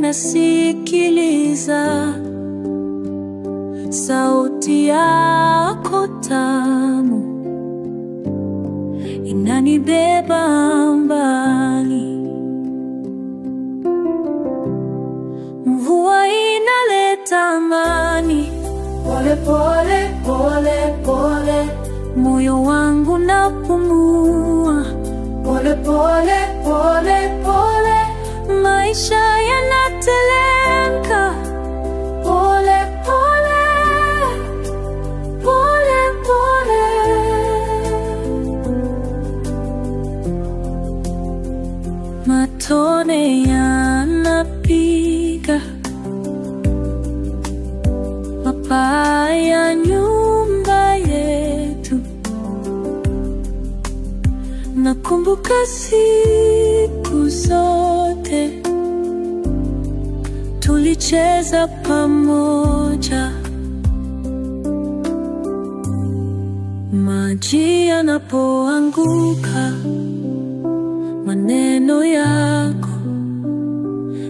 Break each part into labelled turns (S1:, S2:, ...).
S1: ninasikiliza sauti yako tamu, inanibeba mbali. Mvua inaleta amani, pole pole pole pole, moyo wangu napumua, pole pole pole pole, maisha yanatelemka, pole pole pole pole. Matone yanapiga mapaa ya nyumba yetu, nakumbuka siku zote tulicheza pamoja. Maji yanapoanguka, maneno yako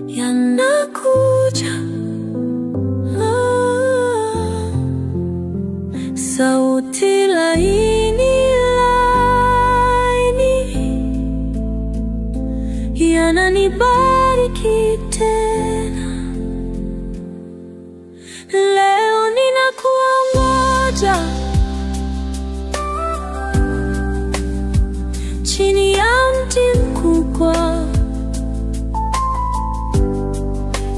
S1: yanakuja, sauti laini laini yananibariki tena. Leo ninakuwa moja chini ya mti mkubwa,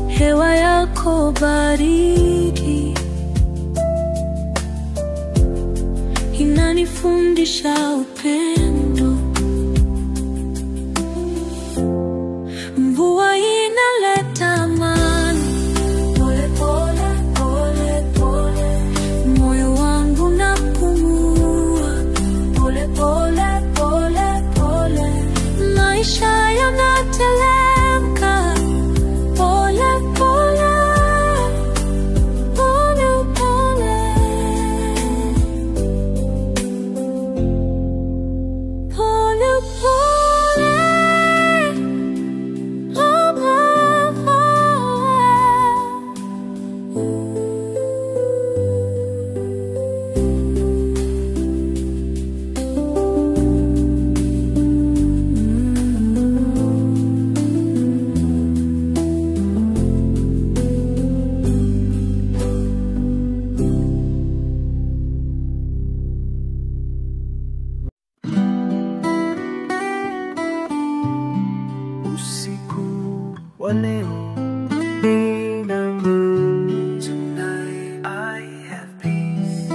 S1: hewa yako baridi inanifundisha upendo. Mvua inaleta amani, pole pole pole pole, moyo wangu napumua, pole pole pole pole, maisha yanatelemka, pole pole pole pole.
S2: Tonight I have peace.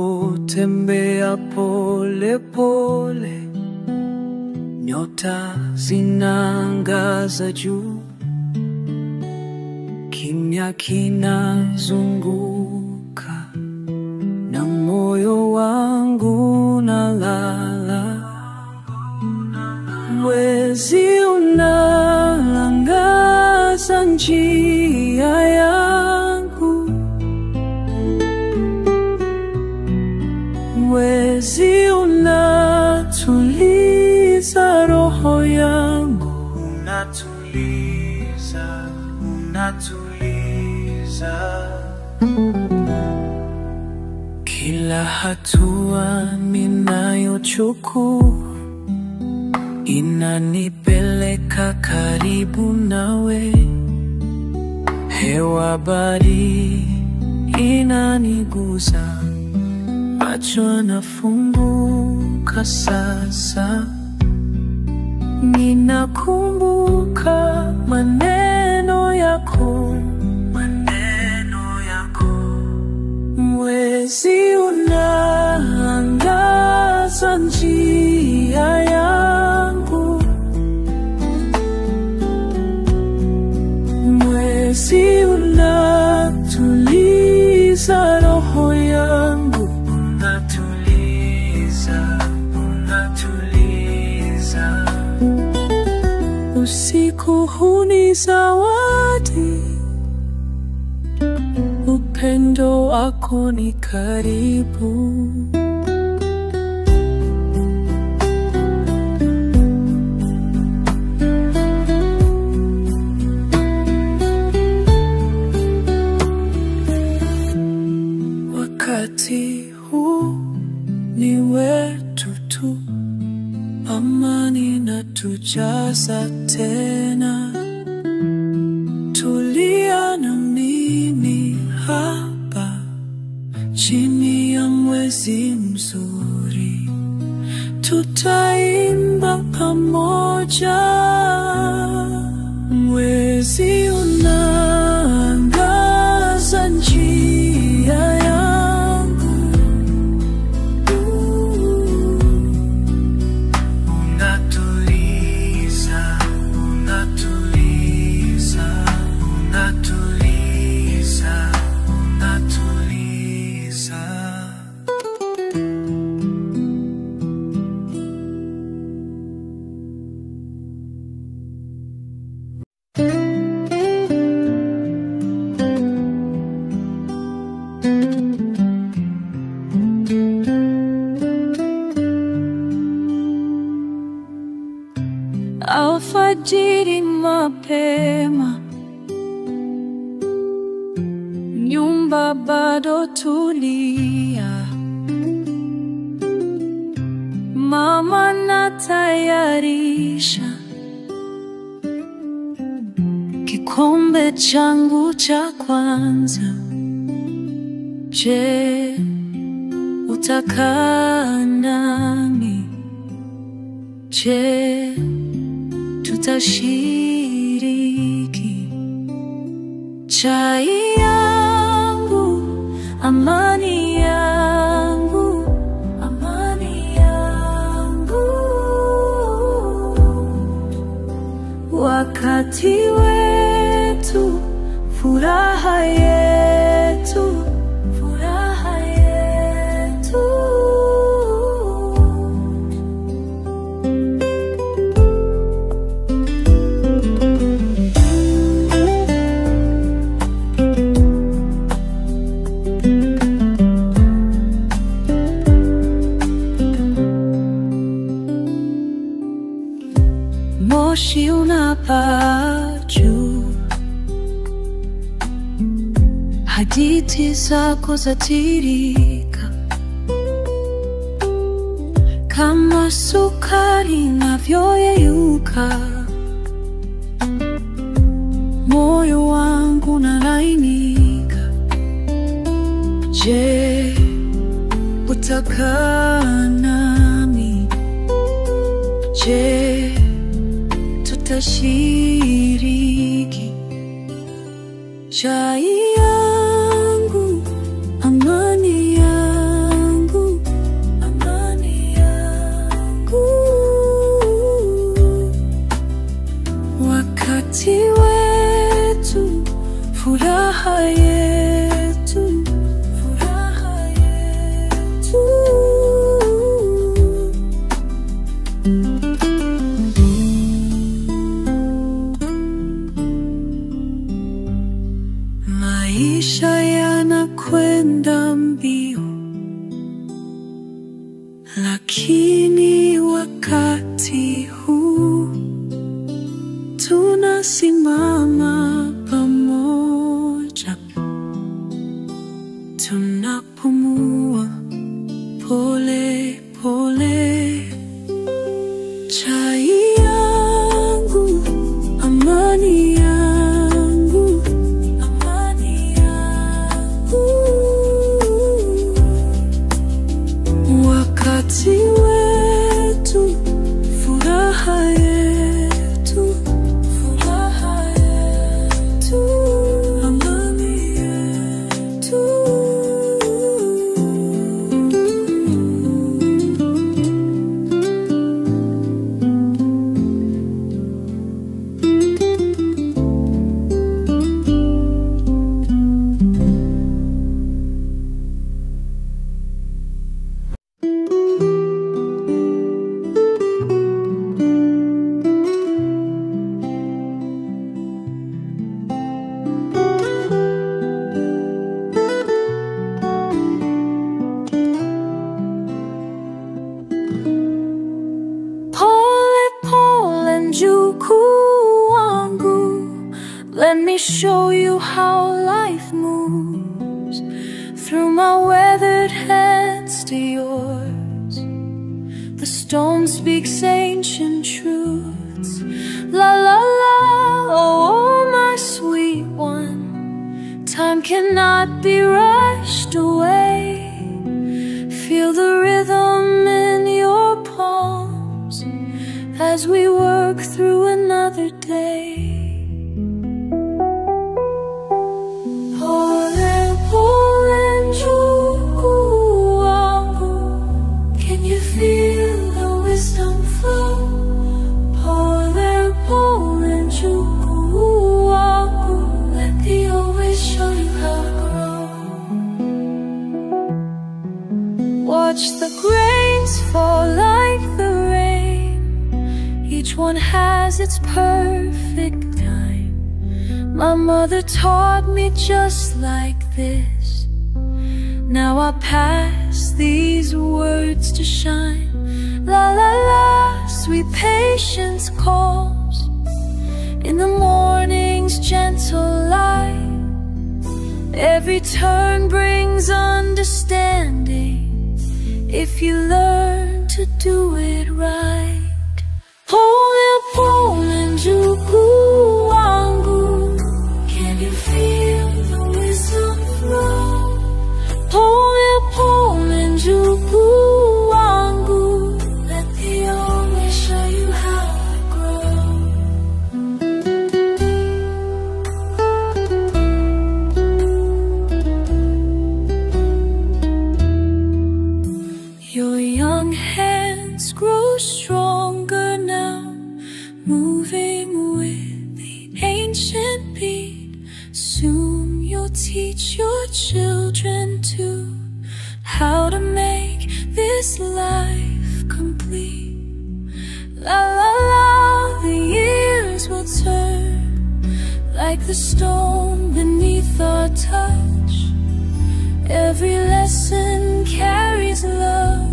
S2: Ninapotembea pole pole, nyota zinaangaza juu, kimya kinazunguka na moyo wangu nalala. Mwezi unaangaza njia yangu, mwezi unatuliza roho yangu, unatuliza, unatuliza. Kila hatua ninayochukua inanipeleka karibu nawe, hewa baridi inanigusa, macho yanafunguka sasa. Ninakumbuka maneno yako, maneno yako. Mwezi unaangaza njia yangu, mwezi unatuliza roho yangu, unatuliza, unatuliza. Usiku huu ni zawadi, upendo wako ni karibu. Wakati huu ni wetu tu, amani na tujaza tena. Tulia na mimi hapa chini ya mwezi mzuri, tutaimba pamoja. Mwezi unaangaza njia yangu, unatuliza, unatuliza, unatuliza, unatuliza. Alfajiri mapema, nyumba bado tulia. Mama natayarisha kikombe changu cha kwanza. Je, utakaa nami? Je, tutashiriki chai yangu, amani yangu, amani yangu. Wakati wetu, furaha yetu, furaha yetu. Moshi unapaa juu, hadithi zako zatirika kama sukari inavyoyeyuka. Moyo wangu unalainika. Je, utakaa nami? Je, tutashiriki chai yangu, amani yangu, amani yangu. Wakati wetu, furaha yetu, furaha yetu. Maisha yanakwenda mbio, lakini wakati huu tunasimama pamoja, tunapumua pole pole. Chai yangu, amani yangu, amani yangu. Wakati wetu, furaha yetu, furaha yetu.
S1: Let me show you how life moves, through my weathered hands to yours. The stone speaks ancient truths. La la la, oh my sweet one, time cannot be rushed away. Feel the rhythm in your palms as we work through another day. Pole, pole, njugu wangu, can you feel the wisdom flow? Pole, pole, njugu wangu, let the old ways show you how to grow. Watch the grains fall like the rain. Each one has its perfect time. My mother taught me just like this. Now I pass these words to shine. La la la, sweet patience calls in the morning's gentle light. Every turn brings understanding if you learn to do it right. Pole, pole, njugu wangu, can you feel the wisdom flow? Pole, pole, njugu wangu, let the old ways show you how to grow. Your young hands grow stronger now, moving with the ancient beat. Soon you'll teach your children too how to make this life complete. La la la, the years will turn like the stone beneath our touch. Every lesson carries love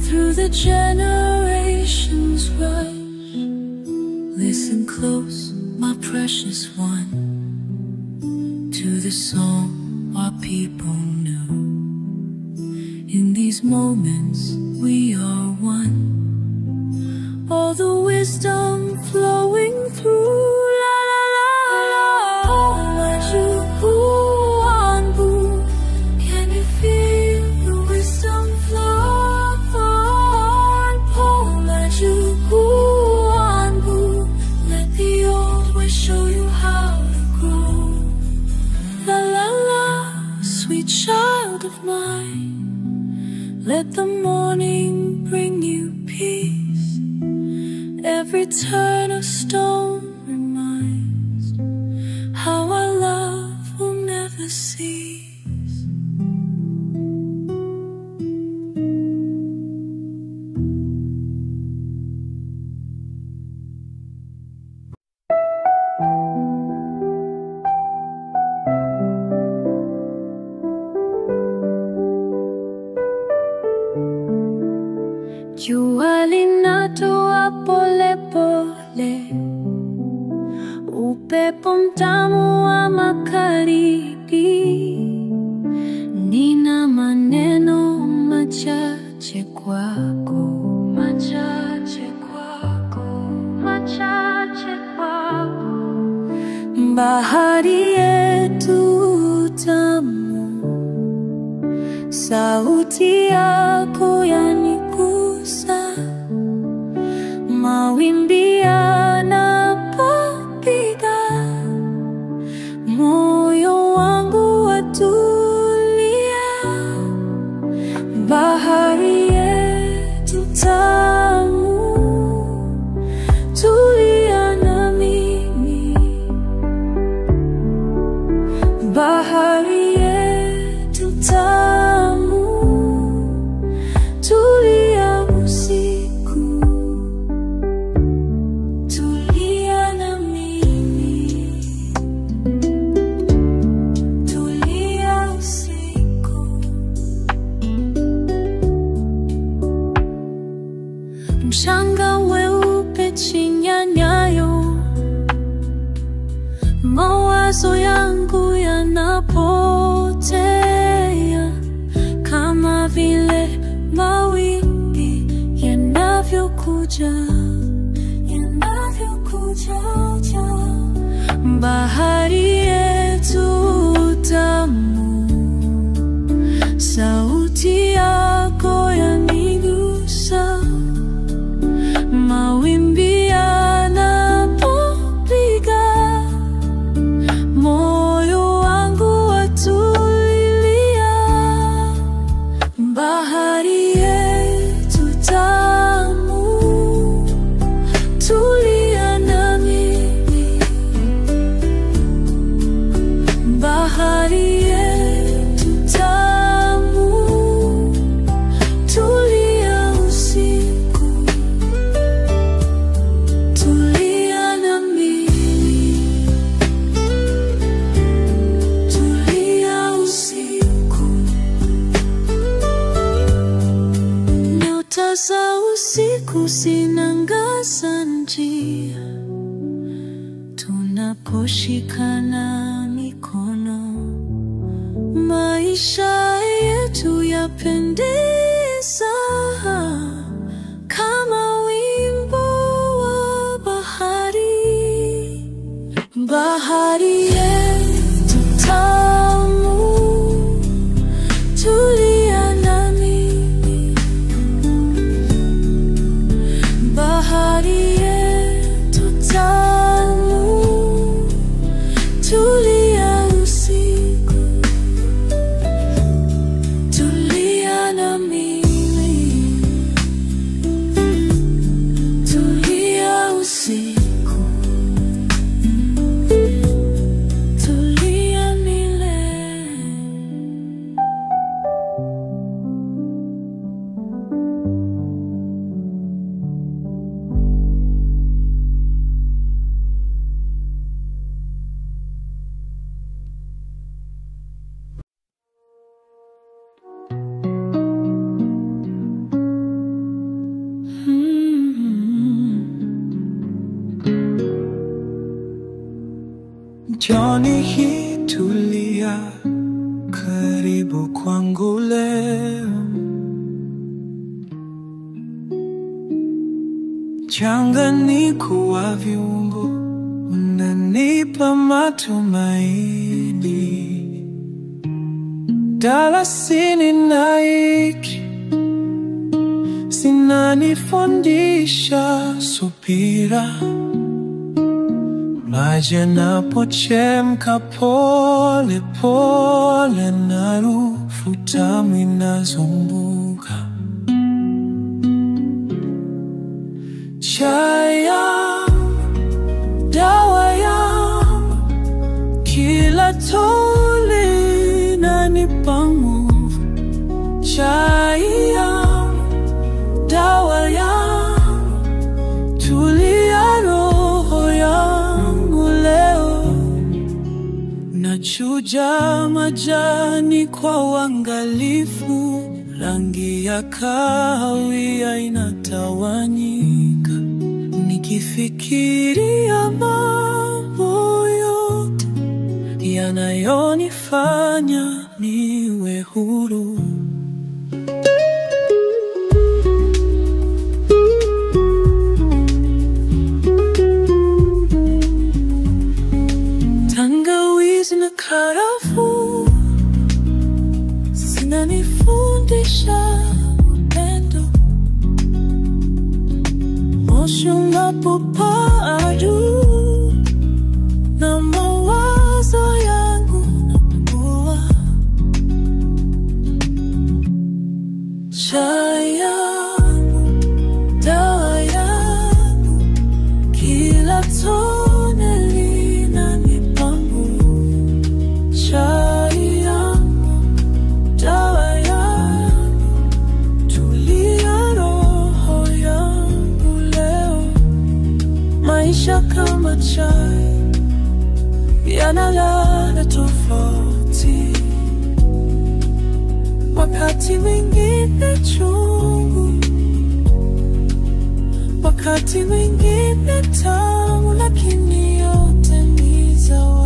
S1: through the generations rush. Listen close, my precious one, to the song our people knew. In these moments we are one, all the wisdom flowing through. La la la la, njugu wangu, can you feel the wisdom flow? Njugu wangu, let the old ways show you how to grow. La la la, sweet child of mine, let the morning bring you peace. Every turn of stone reminds how our love will never cease. Jua linatoa pole pole, upepo mtamu wa magharibi. Nina maneno machache kwako, machache kwako, machache kwako. Bahari yetu tamu, sauti yako yanigusa. Mawimbi yanapopiga, moyo wangu watulia. Bahari yetu tamu, tulia na mimi. Bahari yetu tamu, tulia usiku, tulia na mimi. Tulia usiku. Mchanga weupe chini ya nyayo, mawazo yangu yanapotea, kama vile mawimbi yanavyokuja. Bahari yetu tamu, sauti yako yanigusa. Mawimbi yanapopiga, moyo wangu watulia. Bahari yetu tamu, tulia na mimi. Bahari yetu tamu, tulia usiku. Tulia na mimi, tulia usiku. Nyota za usiku zinangaza njia, tunaposhikana mikono. Maisha yetu yapendeza, kama wimbo wa bahari. Bahari yetu tamu, tulia na mimi. Bahari yetu tamu, tulia usiku. Tulia na mimi, tulia usiku. Tulia milele.
S2: Jioni hii tulia, karibu kwangu leo. Mchanganyiko wa viungo unanipa matumaini. Dalasini na iki zinanifundisha subira. Maji yanapochemka pole pole, na harufu tamu inazunguka. Chai yangu, dawa yangu, kila tone inanipa nguvu. Chai yangu, dawa yangu, tulia roho yangu leo. Nachuja majani kwa uangalifu, rangi ya kahawia inatawanyika. Nikifikiria mambo yote yanayonifanya niwe huru. Tangawizi na karafuu zinanifundisha upendo. Moshi unapopaa juu na mawazo yangu napungua. Chai yangu, dawa yangu, kila tone linanipa nguvu. Chai yangu, dawa yangu, tulia roho yangu leo. Maisha kama chai yana ladha tofauti, wakati mwingine chungu, wakati mwingine tamu, lakini yote ni zawadi.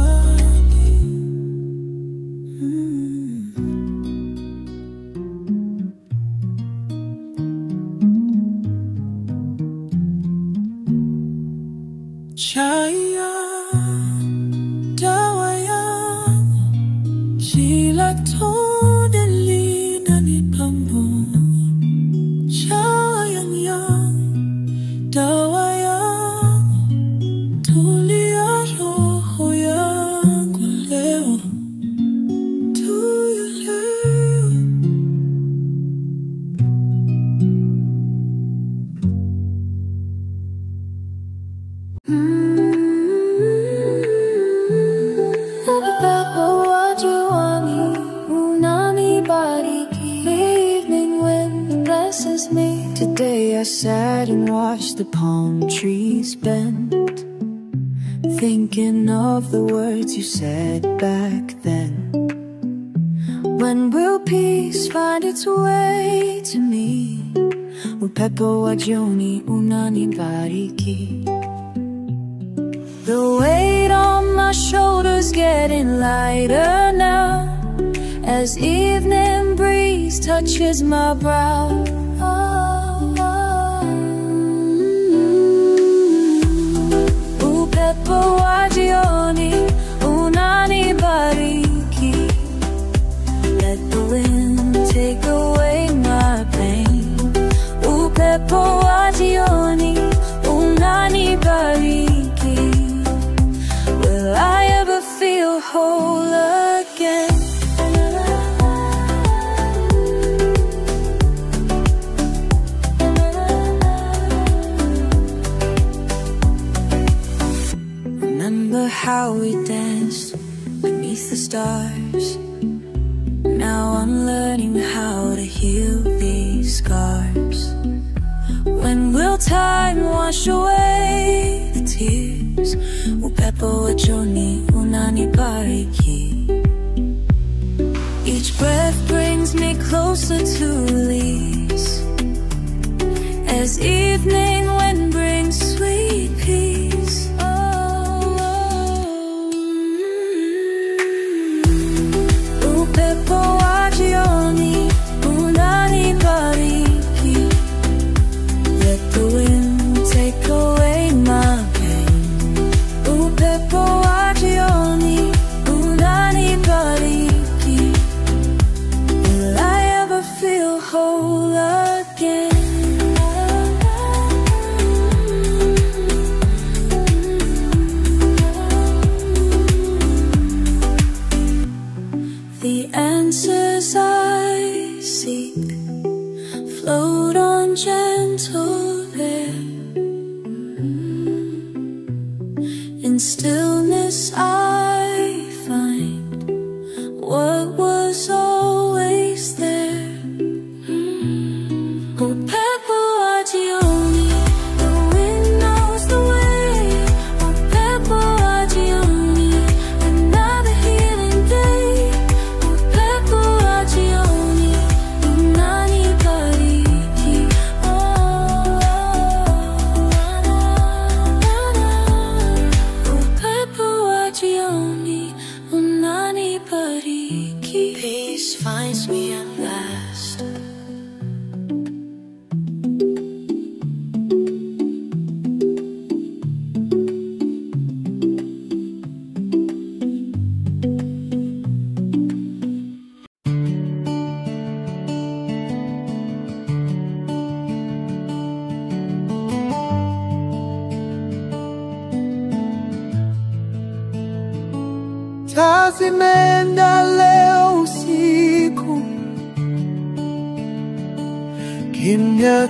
S1: sat and watched the palm trees bend, thinking of the words you said back then. When will peace find its way to me? Upepo wa jioni unanibariki. The weight on my shoulders getting lighter now, as evening breeze touches my brow. Upepo wa jioni unanibariki. Let the wind take away my pain. Upepo wa jioni unanibariki. Will I ever feel whole again? Remember how we danced beneath the stars. Now I'm learning how to heal these scars. When will time wash away the tears? Upepo wa jioni unanibariki. Each breath brings me closer to release, as evening wind brings sweet peace. Upepo wa jioni unanibariki. Let the wind take away my pain. Upepo wa jioni unanibariki. Will I ever feel whole again? The answers I seek float on gentle air. In stillness I find what was always there. Upepo wa jioni, the wind knows the way. Upepo wa jioni, another healing day. Upepo wa jioni unanibariki. Upepo wa jioni unanibariki. Peace finds me at last.
S2: Taa zimeenda leo usiku, kimya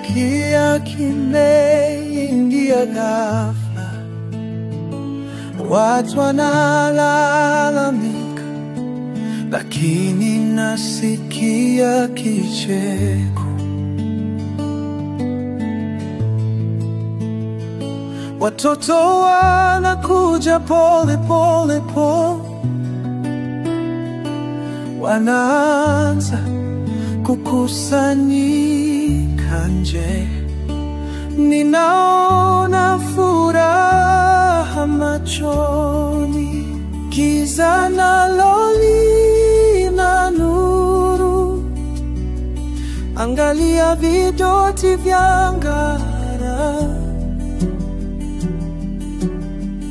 S2: kimeingia ghafla. Watu wanalalamika, lakini nasikia kicheko. Watoto wanakuja pole pole pole, wanaanza kukusanyika nje. Ninaona furaha machoni, giza nalo lina nuru. Angalia vidoti vya ngara,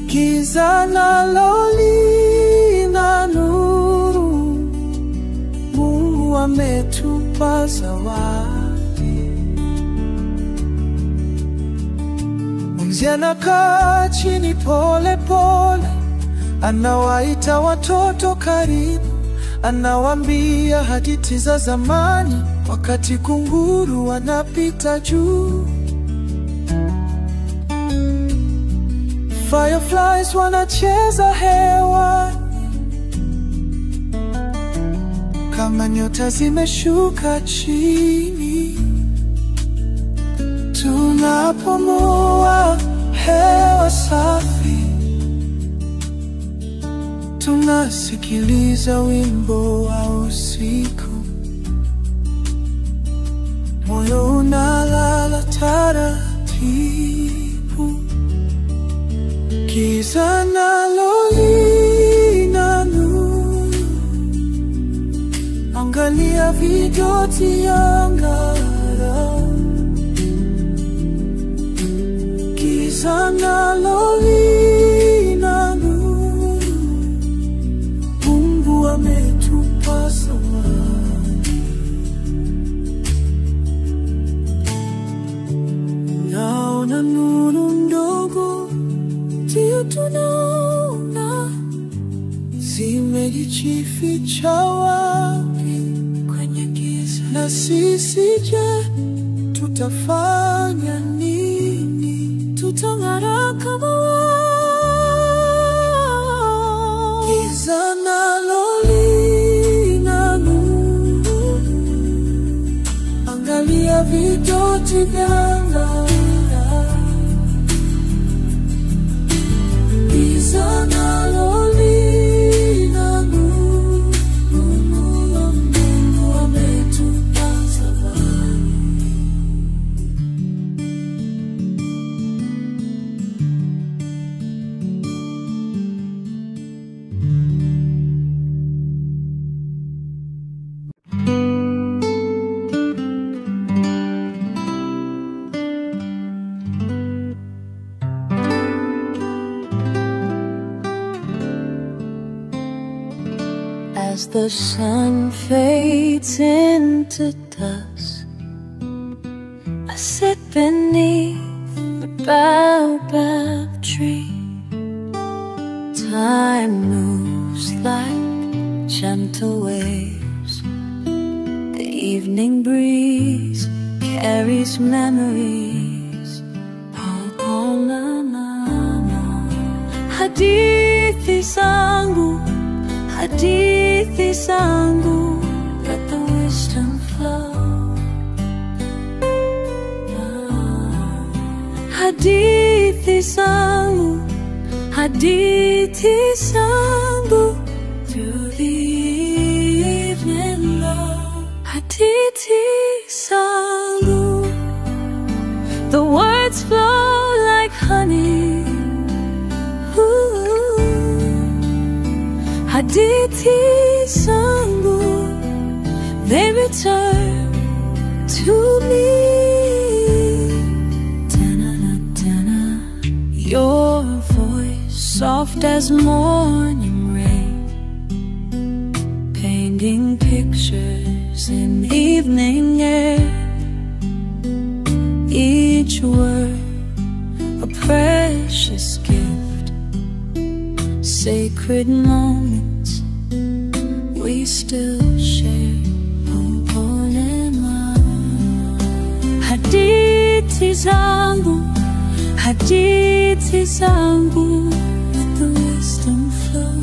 S2: giza nalo lina nuru. Mungu ametupa zawadi. Mzee anakaa chini pole pole, anawaita watoto karibu, anawaambia hadithi za zamani, wakati kunguru wanapita juu. Fireflies wanacheza hewani, kama nyota zimeshuka chini. tunapumua hewa safi, tunasikiliza wimbo wa usiku, moyo unalala taratibu, giza nalo lina nuru, angalia vidoti angara, giza nalo lina nuru, Mungu ametupa zawadi. Naona nuru ndogo, ndio tunaona, zimejificha wapi kwenye giza? Na sisi je, tutafanya nini? Tutang'ara kama wao. Giza nalo lina nuru, angalia vidoti vya angara, giza nalo lina nuru, Mungu ametupa zawadi.
S1: As the sun fades into dusk, I sit beneath the baobab tree. Time moves like gentle waves. The evening breeze carries memories. Oh, na, na, na. Hadithi zangu, hadithi zangu, let the wisdom flow. Hadithi zangu, hadithi zangu, through the evening glow. Hadithi zangu, the words flow like honey. Ooh. Hadithi zangu, they return to me. Ta-na-na-ta-na. Your voice, soft as morning rain, painting pictures in evening air. Each word a precious gift, sacred moments we still share. Hadithi zangu, hadithi zangu, let the wisdom flow.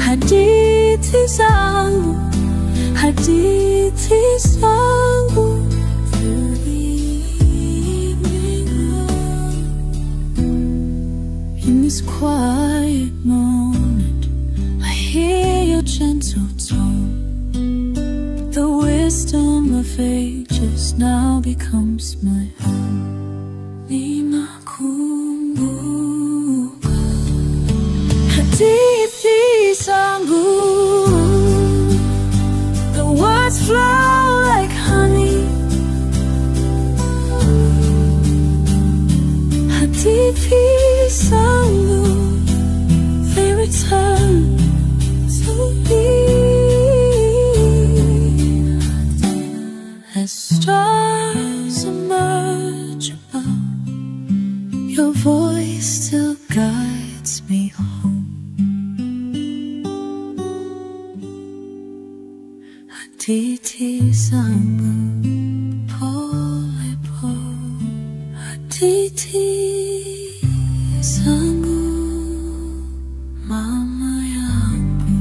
S1: Hadithi zangu, hadithi zangu, through the evening glow. In this quiet moment, I hear your gentle tone. The wisdom of ages now becomes my home. Ninakumbuka hadithi zangu, the words flow like honey. Hadithi zangu, they return to me. As stars emerge above, your voice still guides me home. Hadithi zangu, pole pole. Hadithi zangu, mama yangu.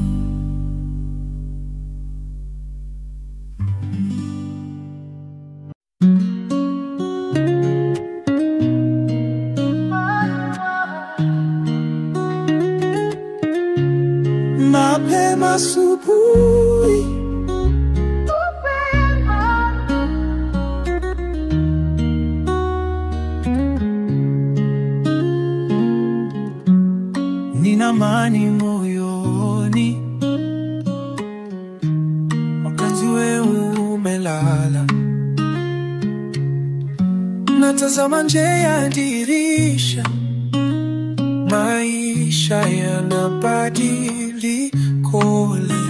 S2: mapema asubuhi. Nina amani moyoni wakati wewe umelala. Natazama nje ya dirisha, maisha yanabadili pole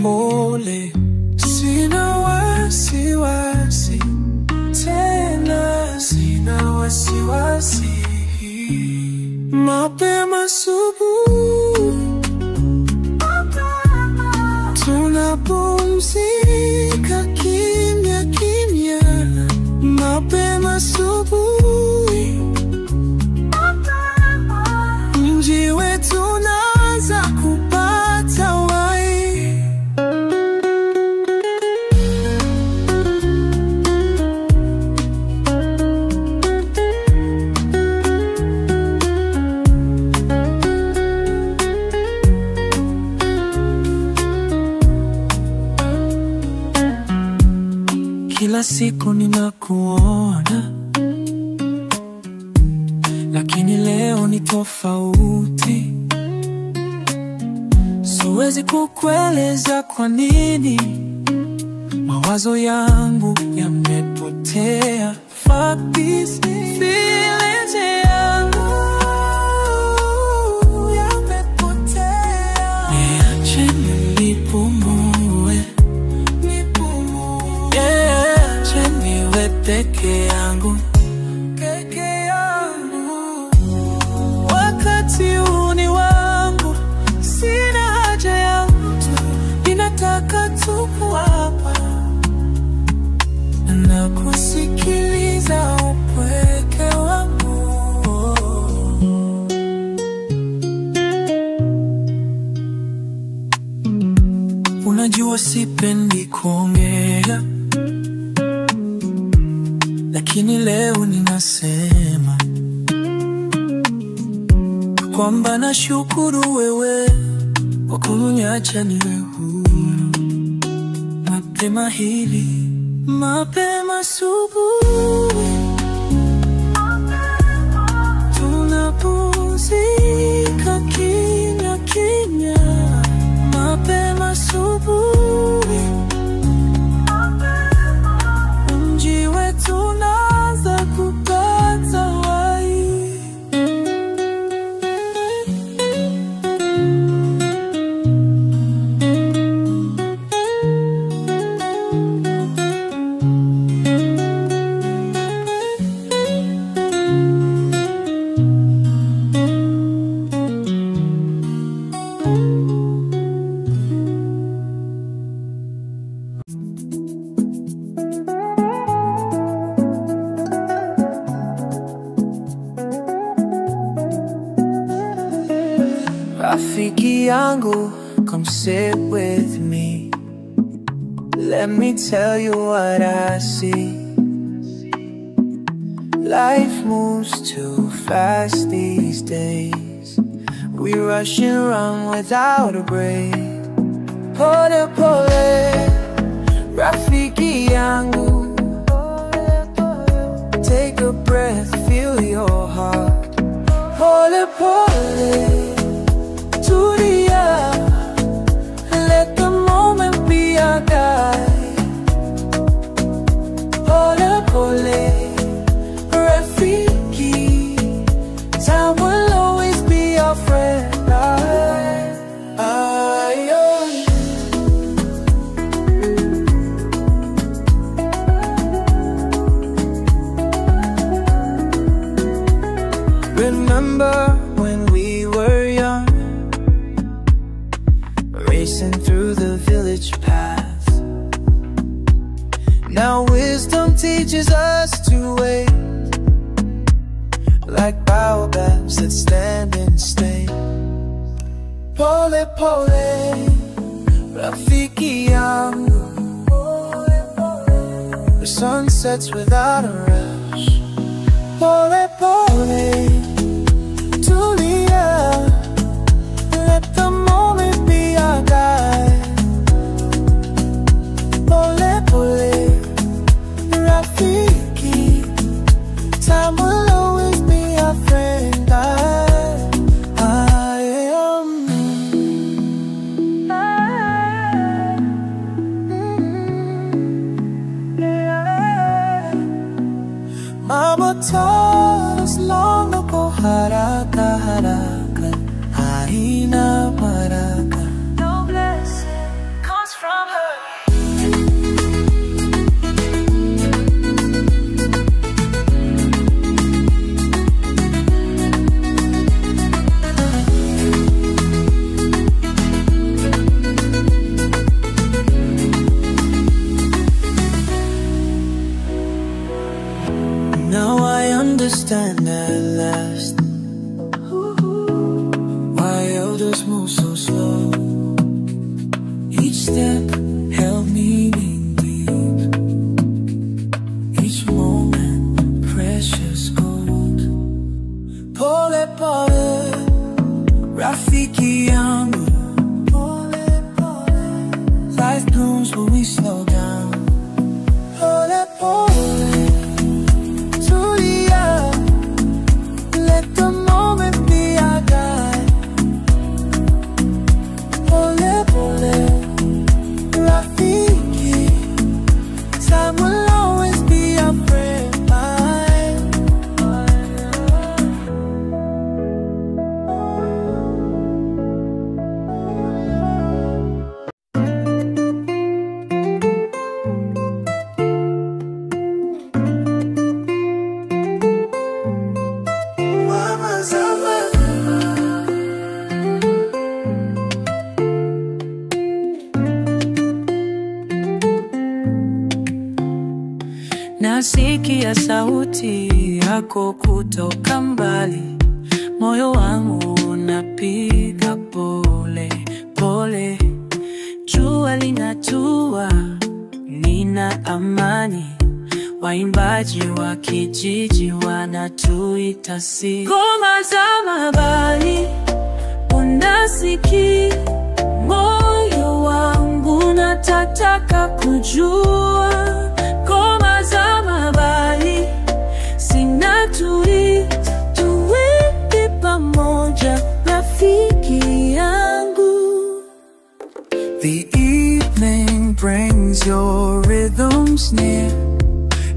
S2: pole. Sina wasiwasi tena, sina wasiwasi. Mapema asubuhi tunapumzika kimya kimya. Mapema asubuhi mji wetu unaanza kupata uhai. Kila siku ninakuona, lakini leo ni tofauti. Siwezi kukueleza kwa nini mawazo yangu yamepotea. Fuck these feelings yangu yamepotea. Niache nipumue, yeah, acha niwe peke yangu. Wakati huu ni wangu, sina haja ya mtu, ninataka tu hapa na kusikiliza upweke wangu. Unajua sipendi kuongea, lakini leo ninasema kwamba nashukuru wewe kwa kuniacha niwe huru. Mapema hili, mapema asubuhi tunapumzika kimya kimya. Mapema asubuhi mji wetu unaanza kupata uhai. Rafiki yangu, come sit with me. Let me tell you what I see. Life moves too fast these days. We rushing around without a break. Pole pole, Rafiki yangu. Take a breath, feel your heart. Pole pole, tulia, let the moment be our guide. Pole pole, Rafiki, time will always be our friend. Remember when we were young, racing through the village paths. Now wisdom teaches us to wait, like baobabs that stand and stay. Pole pole, Rafiki yangu. The sun sets without a rush. Pole pole, tulia, let the moment be our guide. haina baraka.
S1: No blessing comes from her.
S2: Now I understand at last why elders move so slow. Each step held meaning deep, each moment precious gold. Pole pole, rafiki yangu. Pole pole, life blooms when we slow down. Pole pole, nasikia sauti yako kutoka mbali, moyo wangu unapiga pole pole. Jua linatua, nina amani, waimbaji wa kijiji wanatuita si ngoma za mabali. Unasikia moyo wangu natataka kujua ngoma za mabali. Sina tuweke pamoja rafiki yangu. The evening brings your rhythms near.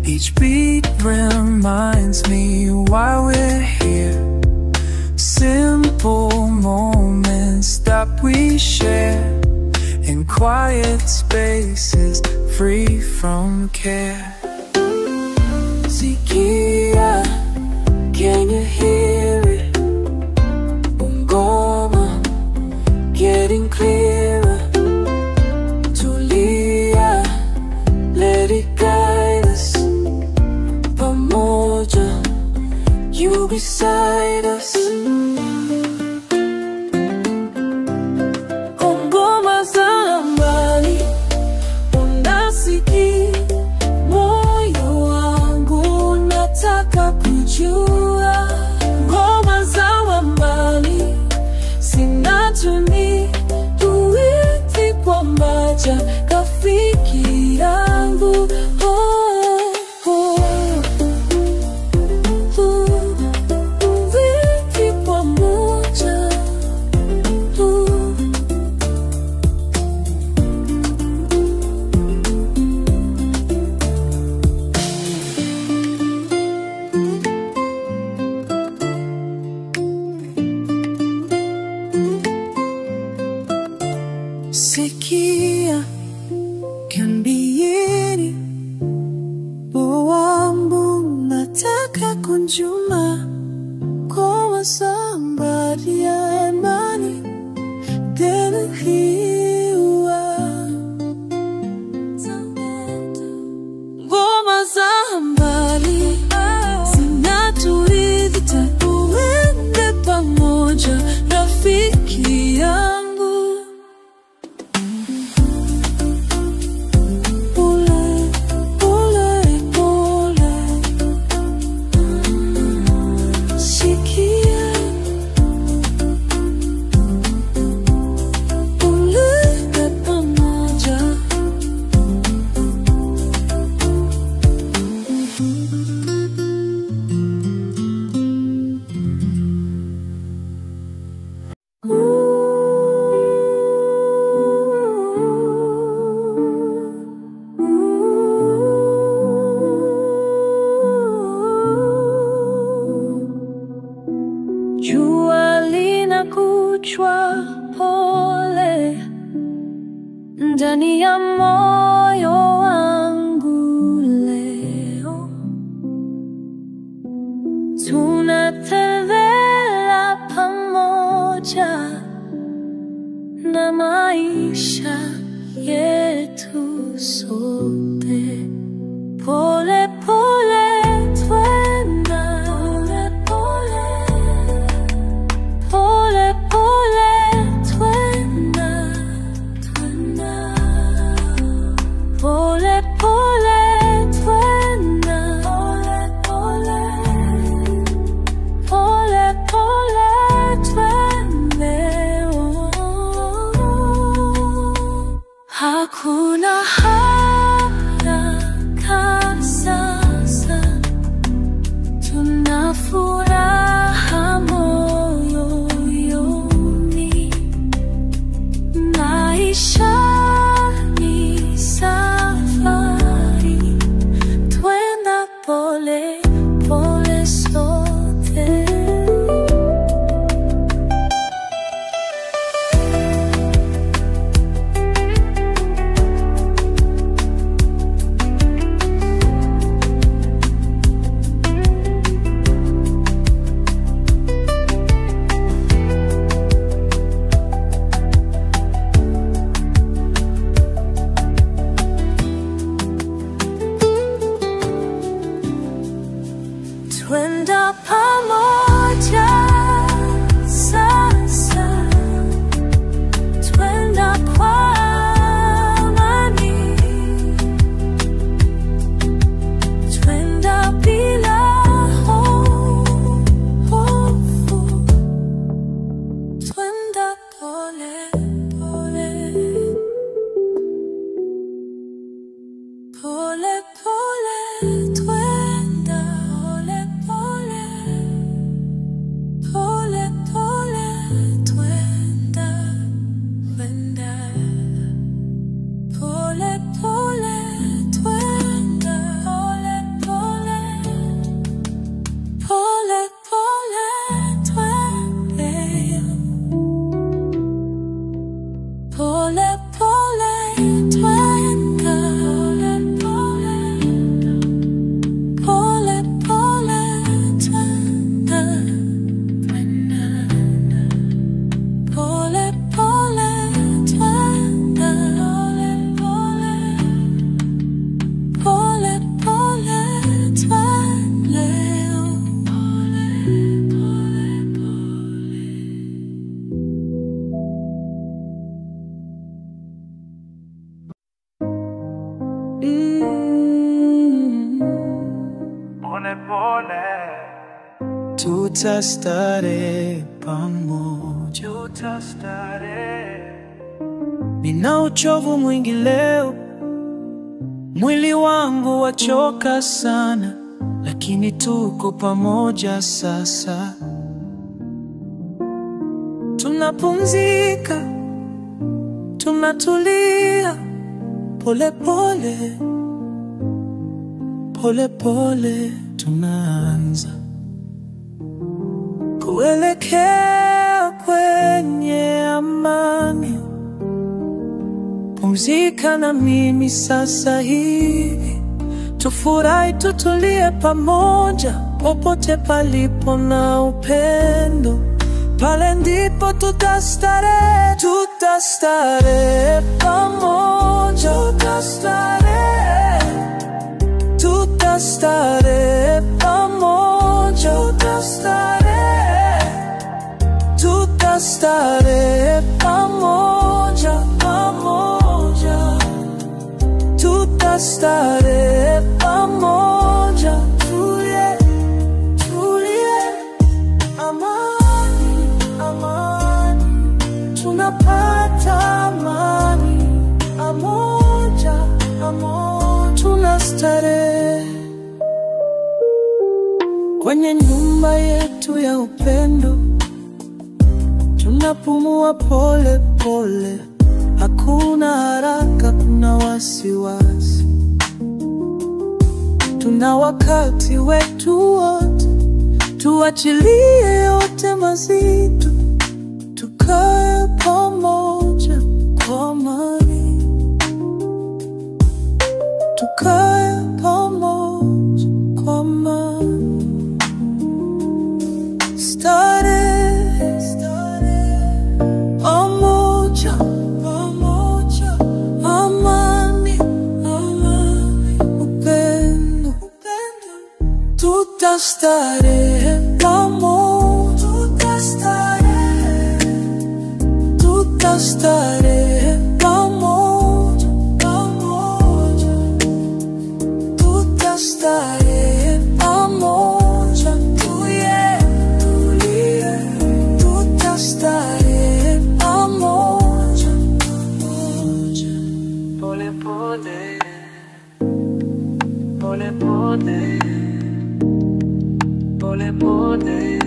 S2: Each beat reminds me why we're here. Simple moments that we share in quiet spaces, free from care. Sikia, can you hear it? Ngoma, getting clearer. Tulia, let it guide us. Pamoja, you beside us.
S1: Ngoma za mbali, sina tuweke pamoja rafiki yangu. Tuweke pamoja.
S2: Sikia, kambieni boambu nataka kunjuma kwa sambari ya imani tena hiwa.
S1: Ngoma za mbali, sina tuweke pamoja rafiki yangu. Jua linakuchwa ndani ya moyo wangu leo. Tunatembea pamoja na maisha yetu sote. Pole pole twenda, pole pole twenda, pole pole twenda, pole pole twende. Hakuna haraka sasa, tuna furaha moyoni. Maisha ni safari, twenda pole pole sote. Twenda pamoja sasa, twenda kwa amani, twenda bila hofu, twenda pole pole, pole pole twenda, pole pole twenda, twenda pole pole twenda, pole pole twende, pole pole twenda, pole pole twenda, pole pole twenda, pole pole twende.
S2: Pole pole tutastare pamoja, nina uchovu mwingi leo, mwili wangu wachoka sana, lakini tuko pamoja sasa. Tunapumzika, tunatulia, pole pole, pole pole tunaanza kuelekea kwenye amani. Pumzika na mimi sasa hivi, tufurahi, tutulie pamoja. Popote palipo na upendo, pale ndipo tutastare, tutastare pamoja, tutastare pamoja, tutastare pamoja, tutastare pamoja. Tulie, tulie, amani, amani, tunapata amani, amoja, amoja, tunastare kwenye nyumba yetu ya upendo. Tunapumua pole pole, hakuna haraka, kuna wasiwasi. Tuna wakati wetu wote, tuachilie yote mazito, tukae pamoja kwa amani. Tutastarehe pamoja, tutastarehe pamoja, tutastarehe pamoja, tulie, tutastarehe pamoja, pole pole, pole pole, pole pole.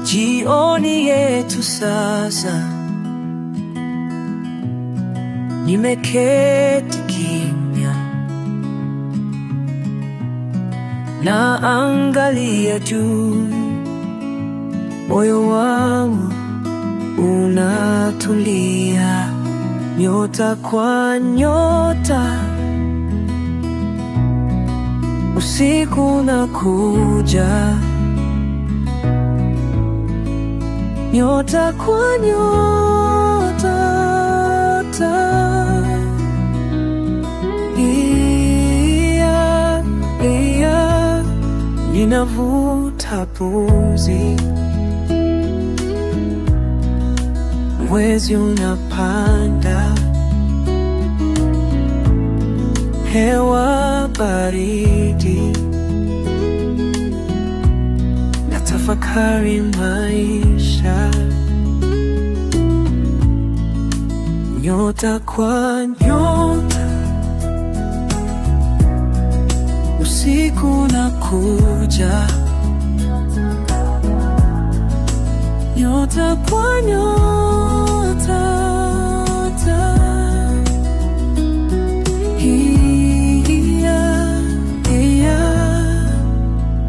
S2: Jioni yetu sasa, nimeketi kimya, naangalia juu, moyo wangu unatulia, nyota kwa nyota, usiku unakuja, nyota kwa nyota, ninavuta pumzi, mwezi unapanda, hewa baridi, natafakari maisha, nyota kwa nyota, usiku unakuja, nyota kwa nyota,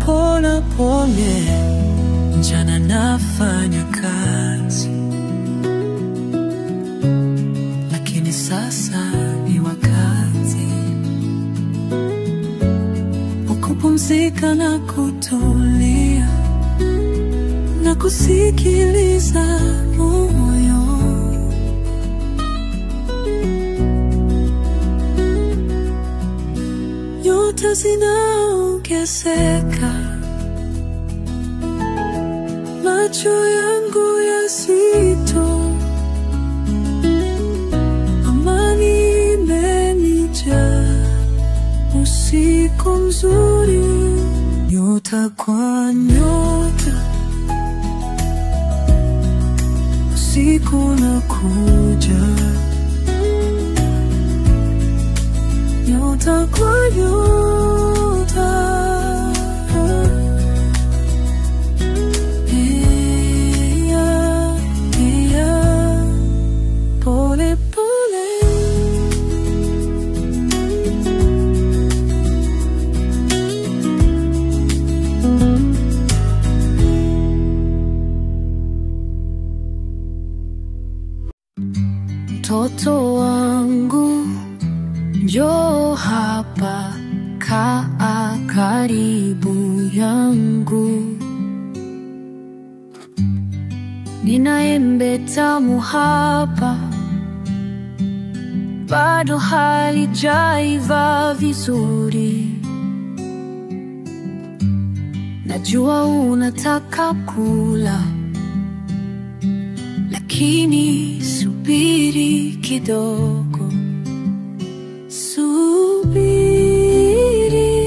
S2: pole pole, mchana nafanya kazi, lakini sasa ni wakati kupumzika na kutulia na kusikiliza moyo. Nyota zinaongezeka, macho yangu yasito, amani imenijaa, usiku mzuri, nyota kwa nyota, usiku unakuja, nyota kwa nyota, pole pole. Mtoto wangu, njoo hapa, kaa karibu yangu, nina embe tamu hapa, bado halijaiva vizuri, najua unataka kula, lakini subiri kidogo, subiri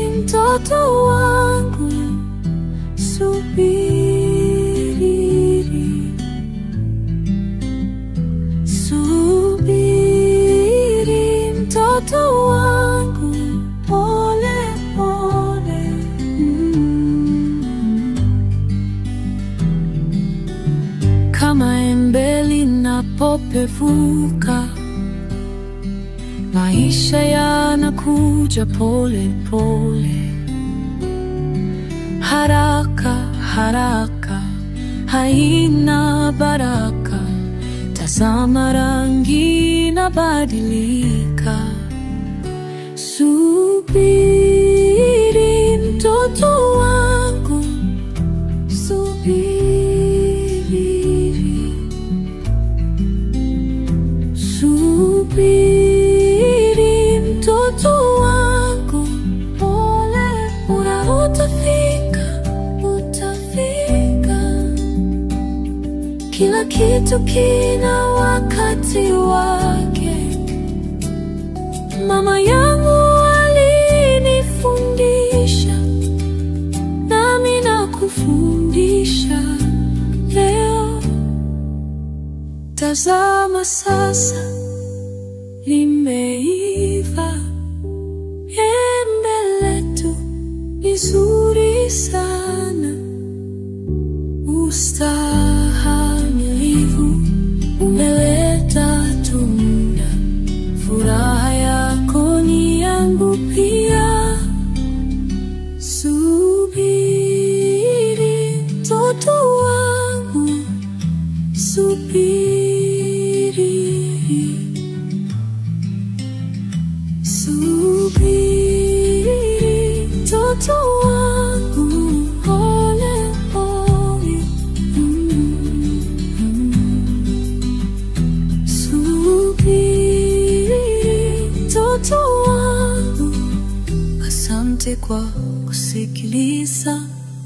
S2: mtoto wangu, subiri, subiri mtoto wangu, pole pole. Kama embe linapopevuka, maisha yanakuja pole pole, haraka haraka haina baraka, tazama rangi inabadilika,
S1: Subiri mtoto wangu, subiri. Subiri mtoto wangu, pole, utafika, utafika. Kila kitu kina wakati wake. Mama yangu alinifundisha, nami nakufundisha leo. Tazama sasa, limeiva, embe letu ni zuri sana. Ustahimilivu umeleta tunda, furaha yako ni yangu pia. Subiri mtoto wangu, subiri. Subiri mtoto wangu, pole pole. Subiri mtoto wangu. Asante kwa kusikiliza,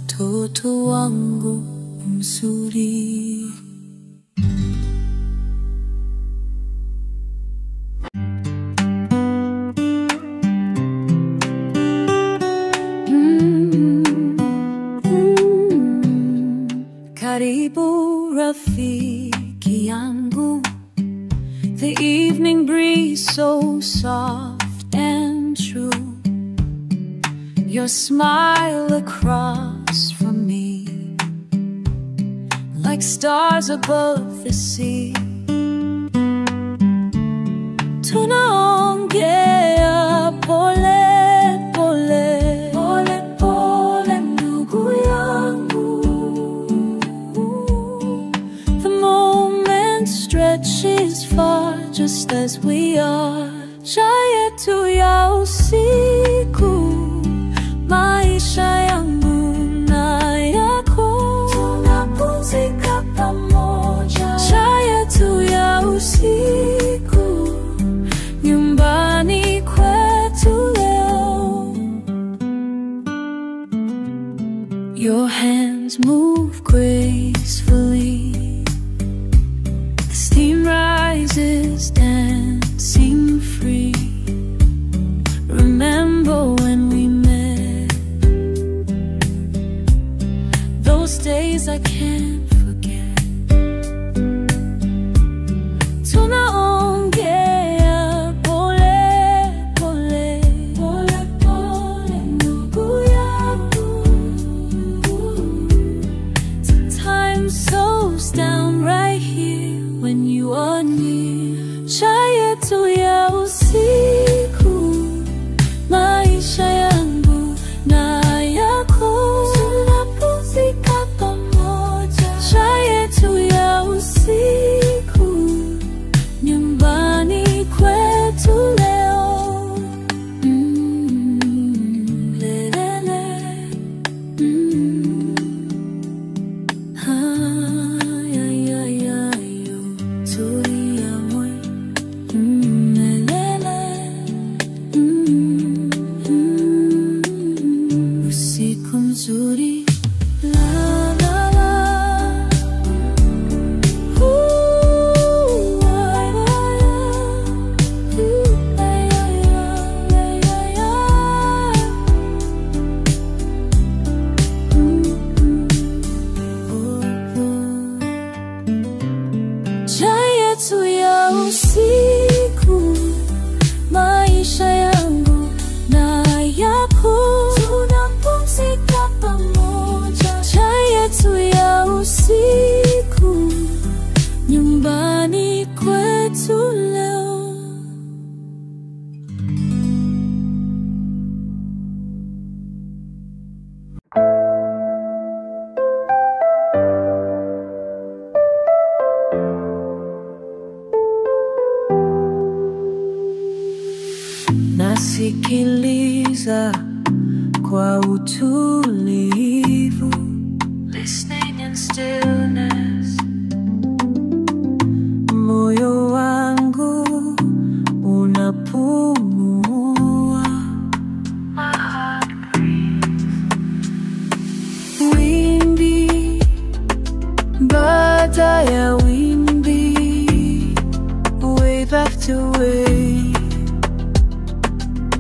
S1: mtoto wangu mzuri. Karibu rafiki yangu, the evening breeze so soft and true. Your smile across from me, like stars above the sea. Tunaongea pole pole, pole pole ndugu yangu. The moment stretches far, just as we are. Chai yetu ya usiku, maisha yangu na yako, tunapumzika pamoja. Chai yetu ya usiku, nyumbani kwetu leo. Your hands move gracefully, the steam rises dancing free. Remember when we met, those days I can't forget. Tunaongea pole pole, pole pole ndugu yangu. Time slows down right here when you are near. Chai yetu ya usiku, maisha yangu na yako, tunapumzika pamoja. Chai yetu ya usiku, nyumbani kwetu leo. Lelele. Ha, ya, ya.
S2: baada ya wimbi, wave after wave,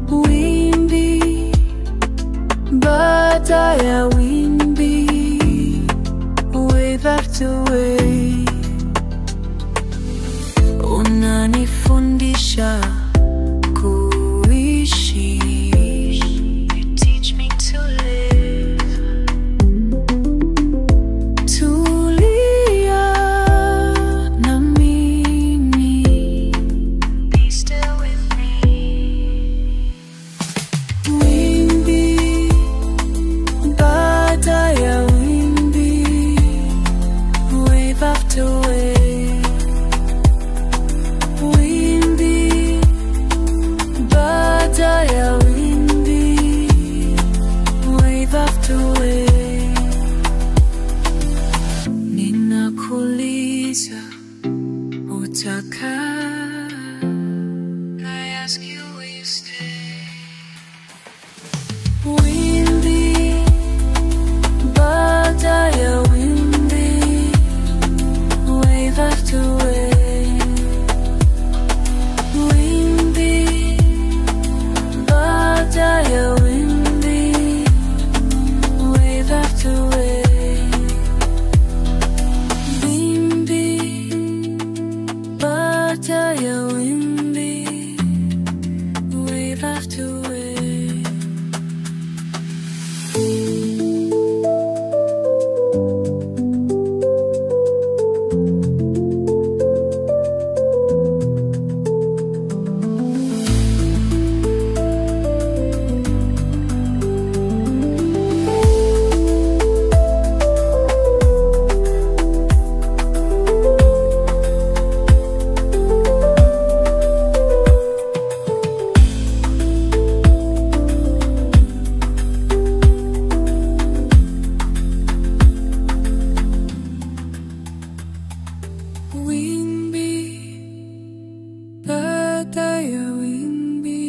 S2: wimbi, baada ya wimbi, wave after wave. Unanifundisha kuishi, you teach me to live. Tulia na mimi, be still with me. Wimbi, baada ya wimbi, wave after wave. Ninakuuliza utakaa, I ask you will you stay. Wimbi, baada ya wimbi, wave after wave, wimbi, baada ya wimbi, wave after wave. Baada ya wimbi, wave after wave. Wimbi, baada ya wimbi.